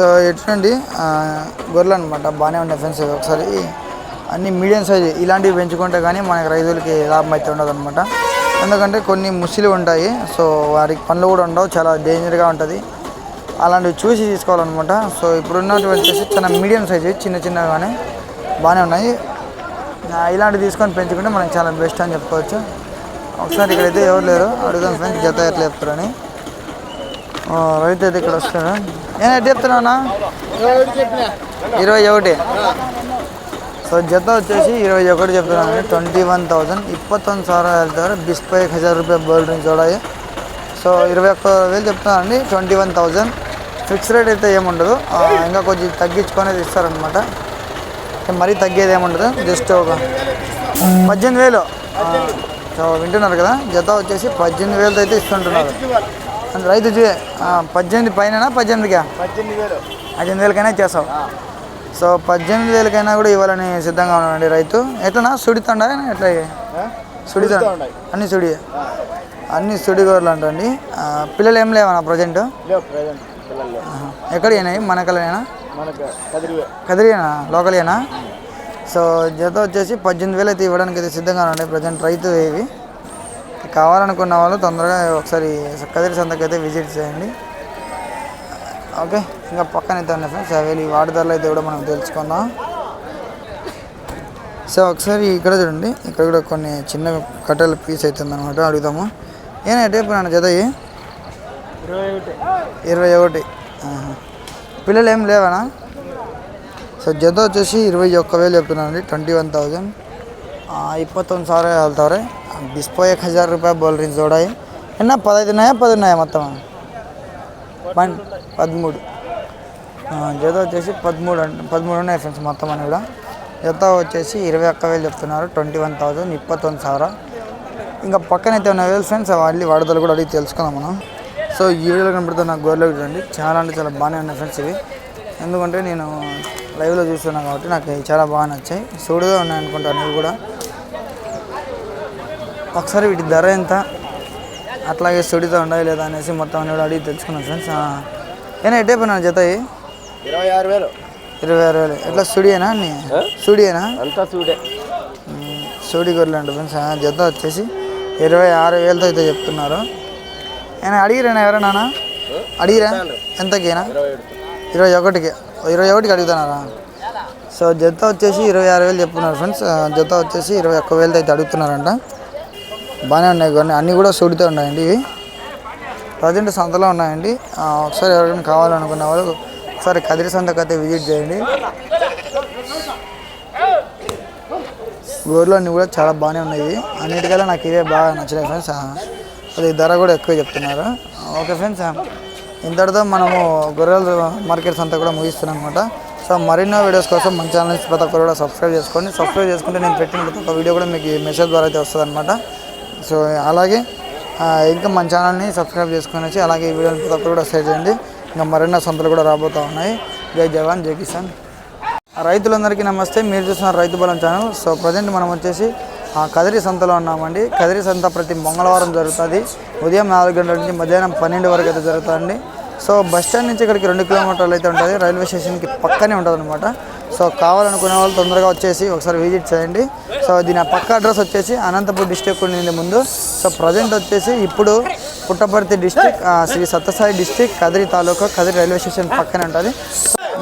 So ఎట్లండి గొర్రెలు అనమాట బాగానే ఉన్నాయి ఫ్రెండ్స్. ఒకసారి అన్ని మీడియం సైజ్ ఇలాంటివి పెంచుకుంటే కానీ మనకి రైతులకి లాభం అయితే ఉండదు అనమాట. ఎందుకంటే కొన్ని ముసిలు ఉంటాయి, సో వారికి పనులు కూడా ఉండవు, చాలా డేంజర్గా ఉంటుంది. అలాంటివి చూసి తీసుకోవాలన్నమాట. సో ఇప్పుడున్నటువంటి వచ్చేసి చాలా మీడియం సైజు చిన్న చిన్నగానే బాగానే ఉన్నాయి. ఇలాంటివి తీసుకొని పెంచుకుంటే మనకి చాలా బెస్ట్ అని చెప్పుకోవచ్చు. ఒకసారి ఇక్కడైతే ఎవరు లేరు, అడుగుదాం ఫ్రెండ్స్ జత ఎట్లా చెప్తారని. రైతు అయితే ఇక్కడ వస్తారా? నేను ఎట్లా చెప్తున్నానా? 21. ಸೊ ಜೊತೆ వచ్చేసి 21 చెప్తున్నాను. 21,000 21,000 ಹೇಳ್ತಾರೆ. 25,000 ರೂಪಾಯಿ ಬೋಲ್ ರಿಂಗ್ ಜೋಡಾయి. సో 21,000 చెప్తున్నానండి. 21,000 ఫిక్స్ రేట్ అయితే ఏముండదు, ఇంకా కొంచెం తగ్గించుకొని ఇస్తారనమాట. మరీ తగ్గేది ఏముండదు, జస్ట్ ఒక 18,000. సో వింటున్నారు కదా, జత వచ్చేసి 18,000 అయితే ఇస్తుంటున్నారు రైతు. 18 పైన 18కా 18,000కైనా ఇచ్చేస్తావు. సో 18,000కైనా కూడా ఇవ్వాలని సిద్ధంగా ఉన్నాడండి రైతు. ఎట్లనా సుడితండా ఎట్లా? సుడితండ అన్ని సుడి గోర్లు అంటండి. పిల్లలు ఏం లేవన్నా ప్రజెంట్? ఎక్కడ అయినాయి? మనకలేనా? కదిరినా లోకలేనా? సో జత వచ్చేసి 18,000 అయితే ఇవ్వడానికి అయితే సిద్ధంగా ఉన్నాడు ప్రజెంట్ రైతు. ఇవి కావాలనుకున్న వాళ్ళు తొందరగా ఒకసారి కదిరి సంతకి అయితే విజిట్ చేయండి. ఓకే, ఇంకా పక్కన అయితే ఉన్నాయి ఫ్రెండ్స్. అవి వాటి ధరలు అయితే కూడా మనం తెలుసుకుందాం. సో ఒకసారి ఇక్కడ చూడండి, ఇక్కడ కూడా కొన్ని చిన్న కట్టెల పీస్ అవుతుంది అనమాట. అడుగుదాము. ఏనా టేపు నాన్న జత? 21. పిల్లలు ఏం లేవనా? సో జత వచ్చేసి 21,000 చెప్తున్నానండి. 21,000 21,000 వెళ్తారు. 25,000 ರೂಪಾಯಿ ಬೋಲ್ ರಿಂಗ್ ಜೋಡಾಯಿ. ಇನ್ನು 15 ఉన్నాయా 10 ఉన్నాయా మొత్తం? 13. జత వచ్చేసి 13 ఉన్నాయి ఫ్రెండ్స్ మొత్తం అని కూడా. జత వచ్చేసి 21,000 చెప్తున్నారు. 21,000 21,000. ఇంకా పక్కనైతే ఉన్నాయి ఫ్రెండ్స్. వాడదలు కూడా అడిగి తెలుసుకుందాం మనం. సో ఈ వీడియోలో కనబడుతున్న గొర్రెలు చూడండి, చాలా అంటే చాలా బాగానే ఉన్నాయి ఫ్రెండ్స్ ఇవి. ఎందుకంటే నేను లైవ్లో చూస్తున్నాను కాబట్టి నాకు చాలా బాగా నచ్చాయి. సూడుగా ఉన్నాయి అనుకుంటాను ఇవి కూడా. ఒకసారి వీటి ధర ఎంత, అట్లాగే సుడితో ఉండాలి లేదా అనేసి మొత్తం అన్ని కూడా అడిగి తెలుసుకున్నాను ఫ్రెండ్స్. ఏనా ఎట్టయిపోయినా జత? 26,000. ఎట్లా సుడియేనా? అన్ని సుడియేనా? సుడి గొర్రెలు అంట ఫ్రెండ్స్. జత వచ్చేసి 26,000తో అయితే చెప్తున్నారు. ఏనా అడిగిరేనా ఎవరైనా? అడిగిరా ఎంతకేనా? 21కి అడుగుతున్నారా? సో జత వచ్చేసి 26,000 చెప్తున్నారు ఫ్రెండ్స్. జత వచ్చేసి 21,000 అయితే అడుగుతున్నారంట. బాగానే ఉన్నాయి కొన్ని, అన్నీ కూడా సుడితో ఉన్నాయండి. ఇవి ప్రజెంట్ సంతలో ఉన్నాయండి. ఒకసారి ఎవరికైనా కావాలనుకున్న వాళ్ళు ఒకసారి కదిరి సంతకు అయితే విజిట్ చేయండి. గొర్రెలు అన్నీ కూడా చాలా బాగానే ఉన్నాయి. అన్నిటికల్లా నాకు ఇవే బాగా నచ్చినాయి ఫ్రెండ్స్. అది ధర కూడా ఎక్కువ చెప్తున్నారు. ఓకే ఫ్రెండ్స్, ఇంతటితో మనము గొర్రెల మార్కెట్ సంత కూడా ముగిస్తున్నాం అనమాట. సో మరిన్నో వీడియోస్ కోసం మన ఛానల్ ప్రతి ఒక్కరు కూడా సబ్స్క్రైబ్ చేసుకోండి. సబ్స్క్రైబ్ చేసుకుంటే నేను పెట్టిన ప్రతి ఒక్క వీడియో కూడా మీకు మెసేజ్ ద్వారా అయితే వస్తుంది అనమాట. సో అలాగే ఇంకా మన ఛానల్ని సబ్స్క్రైబ్ చేసుకొని వచ్చి అలాగే ఈ వీడియోని ప్రతి ఒక్కరు కూడా షేర్ చేయండి. ఇంకా మరిన్నో సంతలు కూడా రాబోతూ ఉన్నాయి. జై జవాన్ జై కిసాన్. రైతులందరికీ నమస్తే, మీరు చూస్తున్నారు రైతు బలం ఛానల్. సో ప్రజెంట్ మనం వచ్చేసి కదిరి సంతలో ఉన్నామండి. కదిరి సంత ప్రతి మంగళవారం జరుగుతుంది. ఉదయం 4 గంటల నుంచి మధ్యాహ్నం 12 వరకు అయితే జరుగుతుందండి. సో బస్ స్టాండ్ నుంచి ఇక్కడికి 2 కిలోమీటర్లు అయితే ఉంటుంది. రైల్వే స్టేషన్కి పక్కనే ఉంటుంది అనమాట. సో కావాలనుకునే వాళ్ళు తొందరగా వచ్చేసి ఒకసారి విజిట్ చేయండి. సో దీని పక్క అడ్రస్ వచ్చేసి అనంతపూర్ డిస్టిక్ ఉండింది ముందు. సో ప్రజెంట్ వచ్చేసి ఇప్పుడు పుట్టపర్తి డిస్టిక్, శ్రీ సత్యసాయి డిస్టిక్, కదిరి తాలూకా, కదిరి రైల్వే స్టేషన్ పక్కనే ఉంటుంది.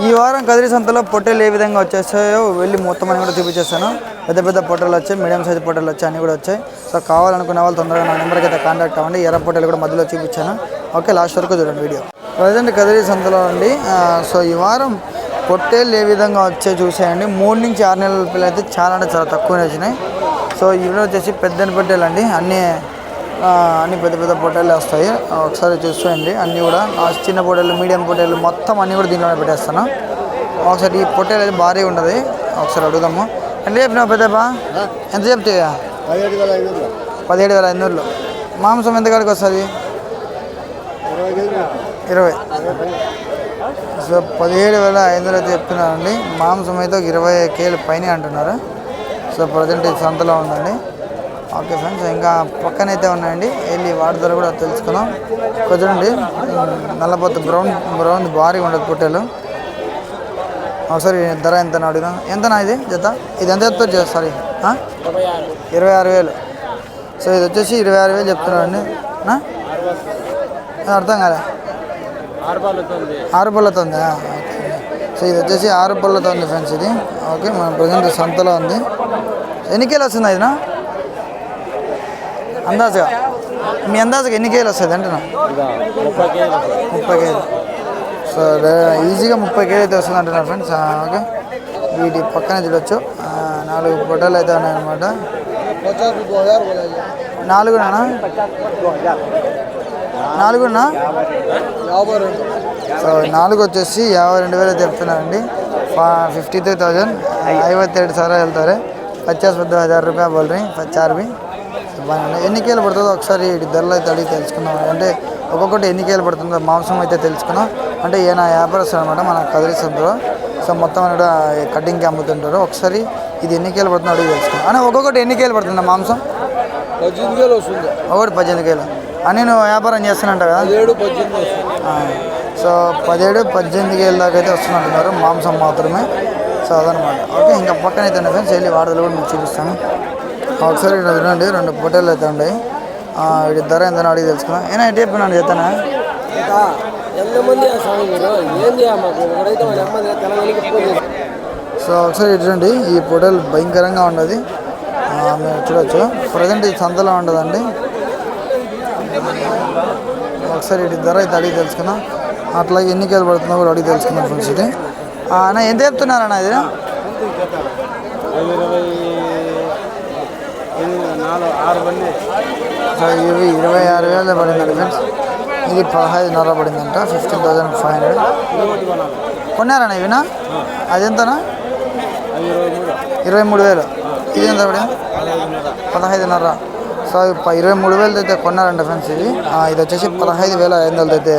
ఈ వారం కదిరి సంతలో పొట్టేలు ఏ విధంగా వచ్చేసాయో వెళ్ళి మొత్తం అని కూడా చూపించేస్తాను. పెద్ద పెద్ద పొట్టేలు వచ్చాయి, మీడియం సైజ్ పొట్టేలు వచ్చాయి, అన్నీ కూడా వచ్చాయి. సో కావాలనుకునే వాళ్ళు తొందరగా నా నెంబర్కి అయితే కాంటాక్ట్ అవ్వండి. ఎర్ర పొట్టేలు కూడా మధ్యలో చూపించాను. ఓకే, లాస్ట్ వరకు చూడండి వీడియో. ప్రజెంట్ కదిరి సంతలో అండి. సో ఈ వారం పొట్టేళ్ళు ఏ విధంగా వచ్చాయి చూసేయండి. 3 నుంచి 6 నెలల పిల్లలు అయితే చాలా అంటే చాలా తక్కువనే వచ్చినాయి. సో ఇవి వచ్చేసి పెద్ద పొట్టేలు అండి. అన్నీ పెద్ద పెద్ద పొట్టేళ్ళు వస్తాయి. ఒకసారి చూసేయండి. అన్నీ కూడా చిన్న పొట్టేళ్ళు, మీడియం పొట్టేళ్ళు మొత్తం అన్నీ కూడా దీంట్లోనే పెట్టేస్తాను. ఒకసారి ఈ పొట్టేలు అయితే భారీ ఉండదు. ఒకసారి అడుగుదాము. ఎంత చెప్పినావు పెద్దపా? ఎంత చెప్తావా? 17,500. మాంసం ఎంత కాడికి వస్తుంది? 20. సో 17,500 అయితే చెప్తున్నారండి. మాంసం అయితే 20 కేలు పైన అంటున్నారు. సో ప్రజెంట్ ఇది సంతలో ఉందండి. ఓకే ఫ్రెండ్స్, ఇంకా పక్కనైతే ఉన్నాయండి. వెళ్ళి వాటి ధర కూడా తెలుసుకున్నాం. కుదరండి. నల్లపోత బ్రౌన్ భారీగా ఉండదు పొట్టేలు. ఒకసారి ధర ఎంత అడిగినా ఎంతనా ఇది జత ఇది ఎంత చెప్తారు సారీ 26,000. సో ఇది వచ్చేసి 26,000 చెప్తున్నారండి. అర్థం కాలే 6 పళ్ళతో ఉందా? సో ఇది వచ్చేసి 6 పళ్ళతో ఉంది ఫ్రెండ్స్ ఇది. ఓకే మన ప్రజెంట్ సంతలో ఉంది. ఎన్ని కేలు వస్తుంది అదినా అందాజుగా? మీ అందాజుగా ఎన్ని కేలు వస్తుంది అంటున్నా? 30 కేలు. సో ఈజీగా 30 కేలు అయితే వస్తుంది అంటున్నారు ఫ్రెండ్స్. ఓకే వీటి పక్కనే చూడొచ్చు 4 ఫోటోలు అయితే ఉన్నాయన్నమాట. 4నా 4 సో 4 వచ్చేసి 52,000 అయితే చెప్తున్నారండి. 53,000 57,000 వెళ్తారు. 50,000 రూపాయ बोल रही 4 भी. ఎన్ని కేలు పడుతుందో ఒకసారి వీటి ధరలు అయితే అడిగి తెలుసుకున్నాం. అంటే ఒక్కొక్కటి ఎన్ని కేలు పడుతుందో మాంసం అయితే తెలుసుకున్నాం. అంటే ఈయన వ్యాపారస్తులు అనమాట మన కదిరి సంతలో. సో మొత్తం కూడా కటింగ్కి అమ్ముతుంటారు. ఒకసారి ఇది ఎన్ని కేలు పడుతుందో అడిగి తెలుసుకున్నాం. అంటే ఒక్కొక్కటి ఎన్ని కేలు పడుతుంది మాంసం? 18 కేలు వస్తుంది. ఒకటి 18 కేలు అని నువ్వు వ్యాపారం చేస్తున్నట్టు కదా? 17-18. సో 17-18 కేలు దాకా అయితే వస్తున్నట్టున్నారు మాంసం మాత్రమే. సో అదనమాట. ఓకే ఇంకా పక్కన అయితే ఫ్రెండ్స్ వెళ్ళి వాడలు కూడా మీకు చూపిస్తాను. ఒకసారి ఇక్కడ చూడండి 2 పొట్టేలు అయితే ఉన్నాయి. వీటి ధర ఎంతనో అడిగి తెలుసుకున్నాం. ఏనా ఎటు చెప్పినాను చెప్తానా? సో ఒకసారి చూడండి ఈ పొట్టేలు భయంకరంగా ఉండదు. మీరు చూడొచ్చు ప్రజెంట్ ఇది సంతలో ఉండదండి. ఒకసారి వీటి ధర అయితే అడిగి తెలుసుకున్నాం. అట్లాగే ఎన్ని కేలు పడుతుందో కూడా అడిగి తెలుసుకున్నాం ఫ్రెండ్స్. ఇది అన్న ఎంత చెప్తున్నారన్న ఇది? సో ఇవి 26,000 పడిందండి ఫ్రెండ్స్. ఇది 15,500 పడిందంట. 15,500 కొన్నారన్న ఇవినా? అది ఎంతనా? 23,000. ఇది ఎంత పడింది? 15,500. సో 23,000 అయితే కొన్నారంట ఫ్రెండ్స్. ఇది వచ్చేసి 15,500 అయితే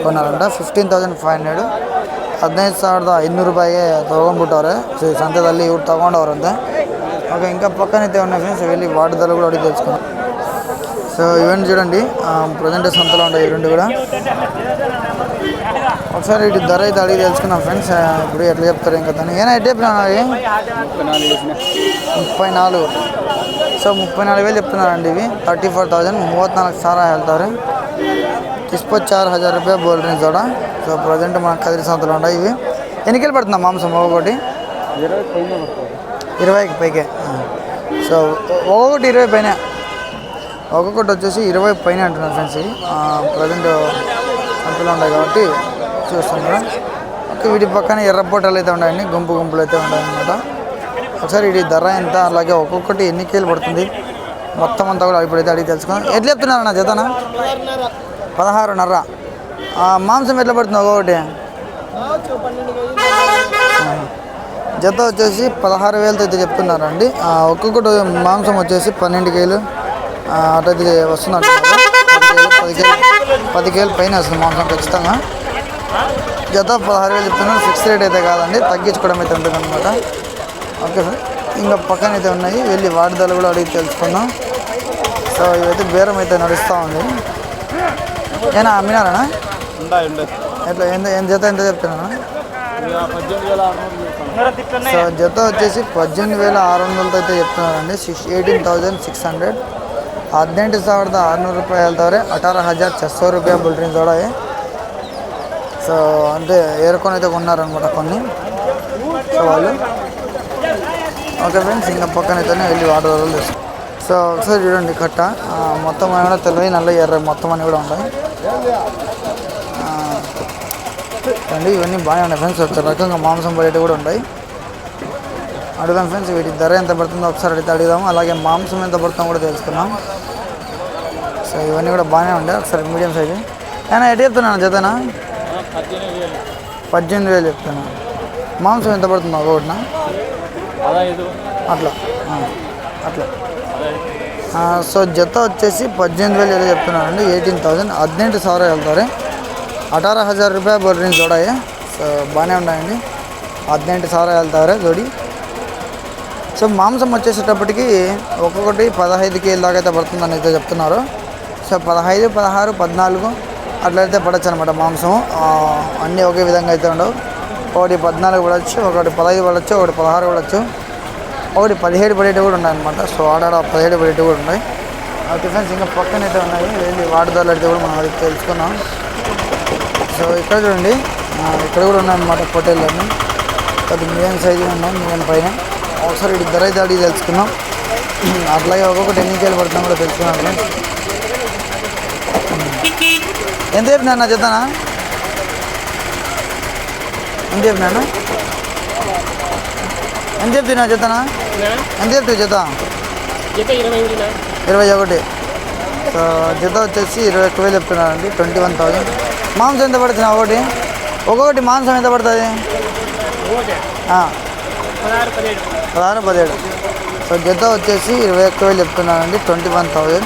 కొన్నారంట. 15,500 15,500 ರೂಪಾಯಿಗೆ ತೊಗೊಂಡ್ಬಿಟ್ಟವ್ರೆ. ಸಂತೆದಲ್ಲಿ ಇವ್ರು ತೊಗೊಂಡವ್ರು ಅಂತೆ. ఓకే ఇంకా పక్కనైతే ఉన్నాయి ఫ్రెండ్స్. వెళ్ళి వాటి ధరలు కూడా అడిగి తెలుసుకున్నాం. సో ఇవన్నీ చూడండి ప్రజెంట్ సంతలో ఉంటాయి ఈ 2 కూడా. ఒకసారి వీటి ధర అయితే అడిగి తెలుసుకున్నాం ఫ్రెండ్స్. ఇప్పుడు ఎట్లా చెప్తారు ఇంకా దాన్ని ఏనా ఎట్టే 34. సో 34,000 చెప్తున్నారండి ఇవి. 34,000 34,000 ಹೇಳ್ತಾರೆ. 4,000 రూపాయ बोल रहे जोड़ा. సో ప్రజెంట్ మన కదిరి సంతలో ఉంటాయి ఇవి. ఎన్ని కేలు పడుతుందా మాంసం ఒక్కొక్కటి? 20కి పైకే. సో ఒక్కొక్కటి 20 పైన. ఒక్కొక్కటి వచ్చేసి 20 పైన అంటున్నారు ఫ్రెండ్స్. ప్రజెంట్ సంతలో ఉంటాయి కాబట్టి చూస్తున్నారు. ఓకే వీటి పక్కన ఎర్ర పొట్టలు అయితే ఉన్నాయండి. గుంపులు అయితే ఉన్నాయన్నమాట. ఒకసారి వీటి ధర ఎంత అలాగే ఒక్కొక్కటి ఎన్ని కేలు పడుతుంది మొత్తం అంతా కూడా ఇప్పుడైతే అడిగి తెలుసుకున్నాం. ఎట్లా చెప్తున్నారన్న జతనా? 16,500. మాంసం ఎట్లా పడుతుంది ఒక్కొక్కటి? జత వచ్చేసి 16,000 అయితే చెప్తున్నారండి. ఒక్కొక్కటి మాంసం వచ్చేసి 12 కేలు అటైతే వస్తున్నారు. 10 కేలు పైన వస్తుంది మాంసం ఖచ్చితంగా. జత 16,000 చెప్తున్నారు. ఫిక్స్ రేట్ అయితే కాదండి, తగ్గించుకోవడం అయితే ఉంటుంది అనమాట. ఓకే సార్ ఇంకా పక్కన అయితే ఉన్నాయి. వెళ్ళి వాటి ధరలు కూడా అడిగి తెలుసుకుందాం. సో ఇవైతే బేరం అయితే నడుస్తూ ఉంది. ఏనా అమ్మినారా? ఎట్లా ఎంత జత ఎంత చెప్తున్నా? సో జత వచ్చేసి 18,600 అయితే చెప్తున్నారండి. 18,600. 18,600 ರೂಪಾಯಿ ಹೇಳ್ತಾವ್ರೆ. 18,600 ರೂಪಾಯಿ बोल रही जोड़ा. సో అంటే ఏరుకొని అయితే కొన్నారనమాట కొన్ని. సో వాళ్ళు ఓకే ఫ్రెండ్స్ ఇంకా పక్కన అయితేనే వెళ్ళి వాటర్ వదలు తెస్తాం. సో ఒకసారి చూడండి కట్ట మొత్తం ఏమైనా తెల్లవి నల్ల ఎర్ర మొత్తం అన్నీ కూడా ఉంటాయి అండి. ఇవన్నీ బాగానే ఉన్నాయి ఫ్రెండ్స్. ఒక రకంగా మాంసం బయట కూడా ఉంటాయి. అడుగుదాం ఫ్రెండ్స్ వీటి ధర ఎంత పడుతుందో ఒకసారి అడిగితే అడుగుదాము. అలాగే మాంసం ఎంత పడుతుందో కూడా తెలుసుకున్నాం. సో ఇవన్నీ కూడా బాగానే ఉంటాయి. ఒకసారి మీడియం సైజు ఏనా ఎటు చెప్తున్నాను జతనా? 18,000 చెప్తాను. మాంసం ఎంత పడుతుందో ఒకటినా? అట్లా అట్లా. సో జత వచ్చేసి 18,000 ఏదో చెప్తున్నానండి. 18,000 18,000 వెళ్తారు. 18,000 ರೂಪಾಯಿ बोल रही जोड़ा. సో బాగానే ఉన్నాయండి. 18,000 వెళ్తారు జోడి. సో మాంసం వచ్చేసేటప్పటికి ఒక్కొక్కటి 15 కేజీల దాకా అయితే పడుతుందని అయితే చెప్తున్నారు. సో 15, 16, 14 అట్లయితే పడచ్చు అనమాట మాంసం. అన్నీ ఒకే విధంగా అయితే ఉండవు. ఒకటి 14 పడవచ్చు, ఒకటి 15 పడవచ్చు, ఒకటి 16 పడవచ్చు, ఒకటి 17 పడేటివి కూడా ఉన్నాయన్నమాట. సో ఆడాడ 17 పడేటివి కూడా ఉన్నాయి. ఓకే ఫ్రెండ్స్, ఇంకా పక్కన అయితే ఉన్నాయి. వెళ్ళి వాడుదారులు అయితే కూడా మనం అది తెలుసుకున్నాం. సో ఇక్కడ చూడండి, ఇక్కడ కూడా ఉన్నాయన్నమాట పొట్టేళ్ళన్నీ. కొద్దిగా మీడియం సైజు ఉన్నాయి, మీడియం పైన. ఒకసారి ఇటు ధర అయితే అడిగి తెలుసుకున్నాం. అట్లాగే ఒక్కొక్కటి ఎన్ని కేలు పడుతున్నాం కూడా తెలుసుకున్నాం ఫ్రెండ్స్. ఎంత చెప్పినా అన్న చెప్తానా? ఎంత చెప్పినా ఎంత చెప్తున్నా చెప్తానా? ఎంత చెప్తావు జత? 21. సో జత వచ్చేసి 21,000 చెప్తున్నారండి. 21,000. మాంసం ఎంత పడుతున్నా ఒక్కొక్కటి మాంసం ఎంత పడుతుంది? 16, 17. ಸೊ ಜೊತೆ వచ్చేసి 21,000 చెప్తున్నానండి. 21,000.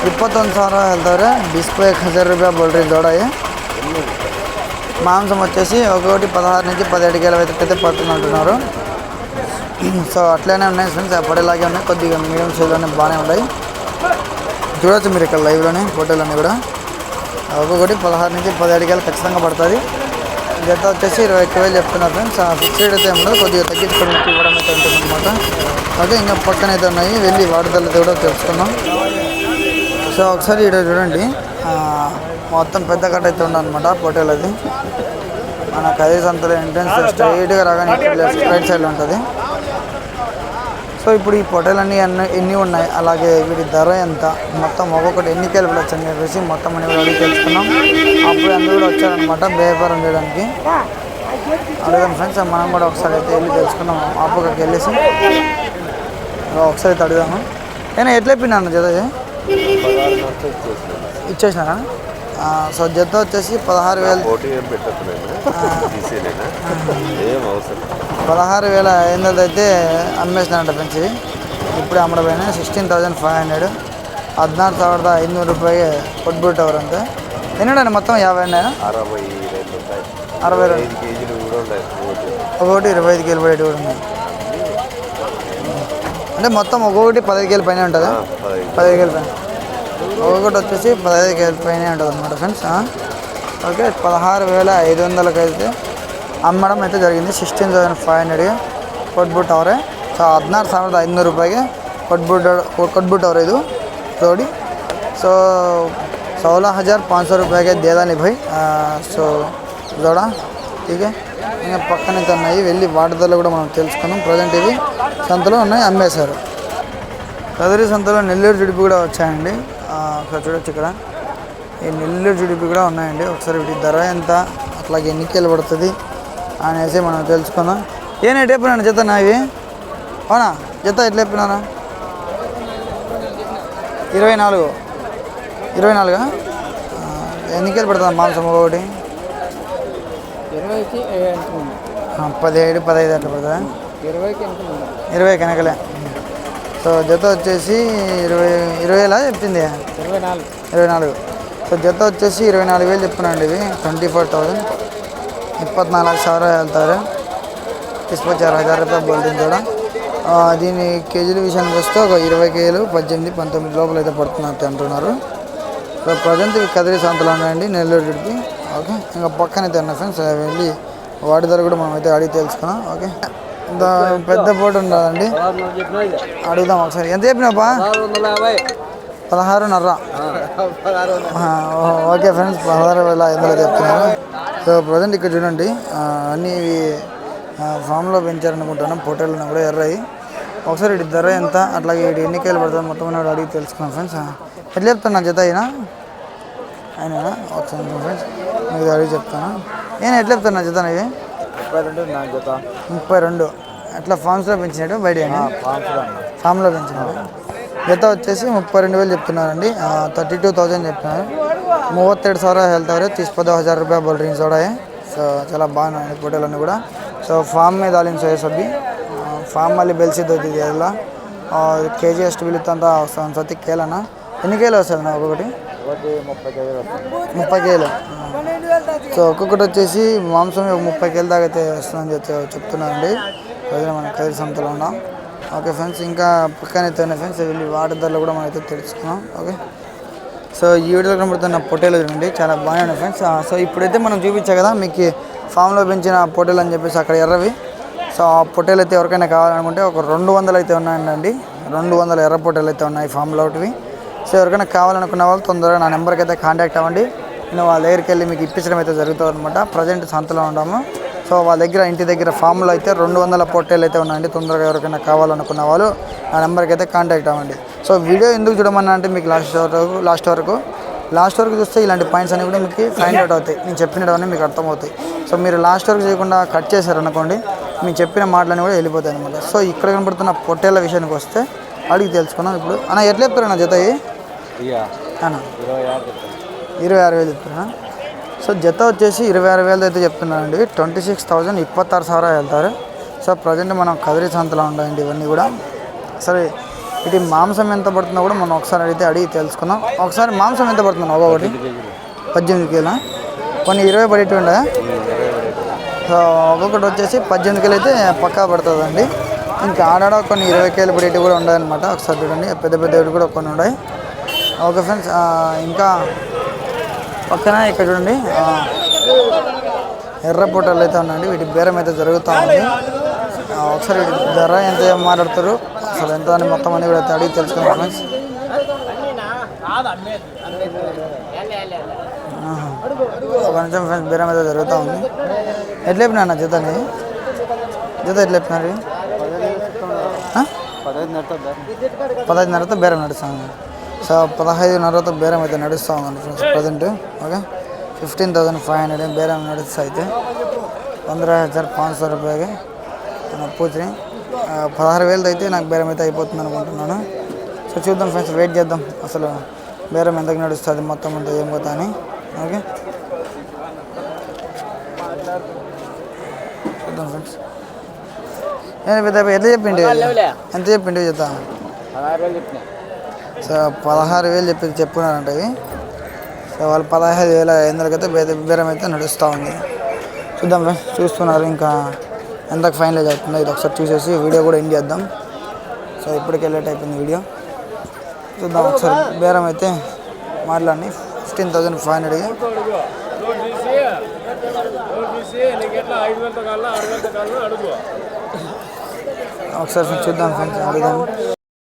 21,000 ಹೇಳ್ತಾರೆ. డిస్ప్లే 1,000 రూపాయలు బోల్ రही जोड़ा है. మాంసం వచ్చేసి ఒక్కొక్కటి 16 నుంచి 17 కేల అయితే పడుతుంది అంటున్నారు. సో అట్లనే ఉన్నాయి ఫ్రెండ్స్, పడేలాగే ఉన్నాయి. కొద్దిగా మీడియం సైజులోనే బాగానే ఉన్నాయి. చూడవచ్చు మీరు ఇక్కడ లైవ్లోనే ఫోటోలన్నీ కూడా. ఒక్కొక్కటి 16 నుంచి 17 కేలు ఖచ్చితంగా పడుతుంది. జత వచ్చేసి 21,000 చెప్తున్నారు ఫ్రెండ్స్. ఫిక్స్డ్ అయితే ఉండదు, కొద్దిగా తగ్గించుకొని ఇవ్వడం అయితే ఉంటుంది అనమాట. ఓకే, ఇంకా పక్కన అయితే ఉన్నాయి. వెళ్ళి వాడుదలతో కూడా తెలుసుకున్నాం. సో ఒకసారి ఇక్కడ చూడండి, మొత్తం పెద్ద కట్ట అయితే ఉండదన్నమాట పొట్టేలది. మన కదే సంతలో ఎంట్రన్స్ స్ట్రైట్గా రాగానే రైట్ సైడ్లో ఉంటుంది. సో ఇప్పుడు ఈ పొట్టేలన్నీ ఎన్ని ఉన్నాయి, అలాగే వీటి ధర ఎంత, మొత్తం ఒక్కొక్కటి ఎన్ని కేలు పడచ్చు అని చెప్పేసి మొత్తం అన్ని కూడా అడిగి తెలుసుకున్నాం. అప్పుడు అందరూ కూడా వచ్చారనమాట వ్యాపారం చేయడానికి. అడుగుదాం ఫ్రెండ్స్, మనం కూడా ఒకసారి అయితే వెళ్ళి తెలుసుకున్నాం. అప్పుకి వెళ్ళేసి ఒకసారి అయితే అడుగుదాము. నేను ఎట్లా చెప్పినాను జత ఇచ్చేసినారా? సో జత వచ్చేసి 16,000. 16,500 అయితే అమ్మేసినారంట ఫ్రెండ్స్. ఇప్పుడే అమ్మడపోయినా 16,500. 16,500 రూపాయి ఫుట్బాల్ టవర్ అంతే. ఎన్నడండి మొత్తం 50 ఉన్నాయా? 62 ఒకటి 25 కేలు పడేటి కూడా ఉన్నాయి. అంటే మొత్తం ఒక్కొక్కటి 15 కేలు పైన ఉంటుందా? 15 కేలు పైన. ఒక్కొక్కటి వచ్చేసి 15 కేలు పైన ఉంటుంది అనమాట ఫ్రెండ్స్. ఓకే, 16,500 అయితే అమ్మడం అయితే జరిగింది. 16,500 ఫుట్బాల్ టవరే. సో 16,500 రూపాಯಿಗೆ फुटबॉल टवर ಇದು जोड़ी. सो 16,500 रुपये के दे दानी भाई. సో जोड़ा ठीक है. ఇంకా పక్కన అయితే ఉన్నాయి. వెళ్ళి వాటి ధరలు కూడా మనం తెలుసుకున్నాం. ప్రజెంట్ ఇవి సంతలో ఉన్నాయి, అమ్మేశారు. కదిరి సంతలో నెల్లూరు జుడిపి కూడా వచ్చాయండి. ఒకసారి చూడొచ్చు, ఇక్కడ ఈ నెల్లూరు జుడిపి కూడా ఉన్నాయండి. ఒకసారి వీటి ధర ఎంత, అట్లాగే ఎన్ని కేలు పడుతుంది అనేసి మనం తెలుసుకుందాం. ఏం ఎటు చెప్పినాను జత నా ఇవి? అవునా జత ఎట్లా చెప్పినాను? 24. 24 ఎన్ని కేలు పడుతుంది మాంసం ఒకటి? 17, 15 అట్లా పడుతుందా? 20 వెనకలే. సో జత వచ్చేసి 20,000 చెప్తుంది. 24. సో జత వచ్చేసి 24,000 చెప్తున్నాండి. ఇవి 24,000. 24,000 వెళ్తారు. 24,000 రూపాయలు బోల్టింగ్ కూడా. దీని కేజీల విషయానికి వస్తే ఒక 20 కేలు 18, 19 లోపల అయితే పడుతున్నట్టు అంటున్నారు. సో ప్రజెంట్ ఇవి కదిరి సంతలో ఉన్నాయండి, నెల్లూరు జుడిపి. ఓకే, ఇంకా పక్కన అయితే ఉన్నాయి ఫ్రెండ్స్. వెళ్ళి వాటి ధర కూడా మనం అయితే అడిగి తెలుసుకున్నాం. ఓకే, ఇంత పెద్ద పోటు ఉండదండి, అడుగుదాం ఒకసారి. ఎంత చెప్పినాపా? 16,500. ఓకే ఫ్రెండ్స్, 16,500 చెప్తున్నారు. సో ప్రజెంట్ ఇక్కడ చూడండి, అన్నీ ఫామ్లో పెంచారనుకుంటున్నాం. పొట్టేళ్ళని కూడా ఎర్రయి. ఒకసారి ఇటు ధర ఎంత, అట్లాగే ఇటు ఎన్ని కేలు పడుతుంది మొత్తం అడిగి తెలుసుకున్నాం ఫ్రెండ్స్. ఎట్లా చెప్తాను నా జత అయినా ఆయన ఒకసారి ఫ్రెండ్స్ మీకు అడిగి చెప్తాను. నేను ఎట్లా చెప్తాను నా జత ఇవి? 32. అట్లా ఫామ్స్లో పెంచినట్టు బయట ఫామ్లో పెంచినట్టు. జత వచ్చేసి 32,000 చెప్తున్నారండి. 32,000 చెప్తున్నారు. 32,000 ಹೇಳ್ತಾರೆ. 30,000 रुपये बोल रही जोड़ा है. సో చాలా బాగున్నాయి పొట్టేలన్నీ కూడా. ಸೊ ಫಾರ್ಮ್ ಮೇಲೆ ದಾಲಿನ ಸೋಯಸ್ ಅಬ್ಬಿ ಫಾರ್ಮಲ್ಲಿ ಬೆಳೆಸಿದ್ದು ಎಲ್ಲ KG ಎಷ್ಟು ಬೀಳುತ್ತೆ ಅಂತ ಒಂದು ಸತಿ ಕೇಳೋಣ. ఎన్ని కేలు వస్తుంది నా ఒక్కొక్కటి? 30 కేలు. సో ఒక్కొక్కటి వచ్చేసి మాంసం 30 కేలు దాకా అయితే వస్తుందని చెప్తున్నారండి. ప్రజలు మనం కదిరి సంతలో ఉన్నాం. ఓకే ఫ్రెండ్స్, ఇంకా పక్కన అయితే ఉన్నాయి ఫ్రెండ్స్. వెళ్ళి వాటి ధరలు కూడా మనం అయితే తెలుసుకున్నాం. ఓకే, సో ఈ వీడియోలో కనబడుతున్న పొట్టేలు చూడండి, చాలా బాగున్నాయి ఫ్రెండ్స్. సో ఇప్పుడైతే మనం చూపించా కదా మీకు ఫామ్లో పెంచిన పొట్టేలు అని చెప్పేసి అక్కడ ఎర్రవి. సో ఆ పొట్టేలు అయితే ఎవరికైనా కావాలనుకుంటే ఒక 200 అయితే ఉన్నాయండి. 200 ఎర్ర పొట్టేలు అయితే ఉన్నాయి ఫామ్లో ఒకటివి. సో ఎవరికైనా కావాలనుకున్న వాళ్ళు తొందరగా నా నెంబర్కి అయితే కాంటాక్ట్ అవ్వండి. నేను వాళ్ళ దగ్గరికి వెళ్ళి మీకు ఇప్పించడం అయితే జరుగుతుంది అనమాట. ప్రజెంట్ సంతలో ఉన్నాము. సో వాళ్ళ దగ్గర ఇంటి దగ్గర ఫామ్లో అయితే 200 పొట్టేలు అయితే ఉన్నాయండి. తొందరగా ఎవరికైనా కావాలనుకున్న వాళ్ళు నా నెంబర్కి అయితే కాంటాక్ట్ అవ్వండి. సో వీడియో ఎందుకు చూడమన్నా అంటే మీకు లాస్ట్ వరకు చూస్తే ఇలాంటి పాయింట్స్ అనేవి కూడా మీకు ఫైండ్ అవుట్ అవుతాయి. నేను చెప్పినవన్నీ మీకు అర్థమవుతాయి. సో మీరు లాస్ట్ వరకు చేయకుండా కట్ చేశారనుకోండి, మీకు చెప్పిన మాటలన్నీ కూడా వెళ్ళిపోతాయి అనమాట. సో ఇక్కడ కనబడుతున్న పొట్టేళ్ళ విషయానికి వస్తే అడిగి తెలుసుకున్నాం. ఇప్పుడు అన్న ఎట్లా చెప్తారు అన్న జత అన్న 26,000 చెప్తారా? సో జత వచ్చేసి 26,000 అయితే చెప్తున్నానండి. 26,000 26,000 వెళ్తారు. సో ప్రజెంట్ మనం కదిరి సంతలో ఉంటాయండి ఇవన్నీ కూడా. సరే ఇది మాంసం ఎంత పడుతుందో కూడా మనం ఒకసారి అడిగి తెలుసుకుందాం. ఒకసారి మాంసం ఎంత పడుతుంది ఒక్కొక్కటి? 18 కిలో, కొన్ని 20 పడేటివి ఉంటాయా? సో ఒక్కొక్కటి వచ్చేసి 18 కిలో అయితే పక్కా పడుతుందండి. ఇంకా ఆడాడ కొన్ని 20 కిలో పడేటివి కూడా ఉన్నాయన్నమాట. ఒకసారి చూడండి, పెద్ద పెద్దవి కూడా కొన్ని ఉన్నాయి. ఓకే ఫ్రెండ్స్, ఇంకా పక్కన ఇక్కడ చూడండి ఎర్ర పొట్టలు అయితే ఉన్నాయండి. వీటి బేరం అయితే జరుగుతూ ఉంది. ఒకసారి వీటి ధర ఎంత మాట్లాడతారు, అసలు ఎంత అని మొత్తం అన్ని కూడా అడిగి తెలుసుకున్నాం ఫ్రెండ్స్. ఒక నిమిషం ఫ్రెండ్స్, బేరం అయితే జరుగుతూ ఉంది. ఎట్లా చెప్పినా అన్న జత ఎట్లా చెప్పినారు? 15,500తో బేరం నడుస్తాను. సో 15,500తో బేరం అయితే నడుస్తూ ఉందండి ఫ్రెండ్స్ ప్రజెంట్. ఓకే, 15,500 బేరం నడుస్తా అయితే 15,500 రూపాయలకి పూర్తి 16,000 అయితే నాకు బేరం అయితే అయిపోతుంది అనుకుంటున్నాను. సో చూద్దాం ఫ్రెండ్స్, వెయిట్ చేద్దాం అసలు బేరం ఎంతకు నడుస్తుంది మొత్తం అంతా ఏం పోతా అని. ఓకే చూద్దాం ఫ్రెండ్స్. నేను పెద్ద ఎట్లా చెప్పిండి, ఎంత చెప్పిండి చెప్తా? సో 16,000 చెప్పున్నారంట ఇవి. సో వాళ్ళు 15,500 అయితే బేరం అయితే నడుస్తూ ఉంది. చూద్దాం ఫ్రెండ్స్, చూస్తున్నారు ఇంకా ఎంతకు ఫైనలైజ్ అవుతుందో ఇది ఒకసారి చూసేసి వీడియో కూడా ఎండ్ చేద్దాం. సో ఇప్పటికే లేట్ అయిపోయింది వీడియో. చూద్దాం ఒకసారి బేరం అయితే మాట్లాడి 15,500. ఒకసారి చూద్దాం ఫ్రెండ్స్, అడుగుదాం.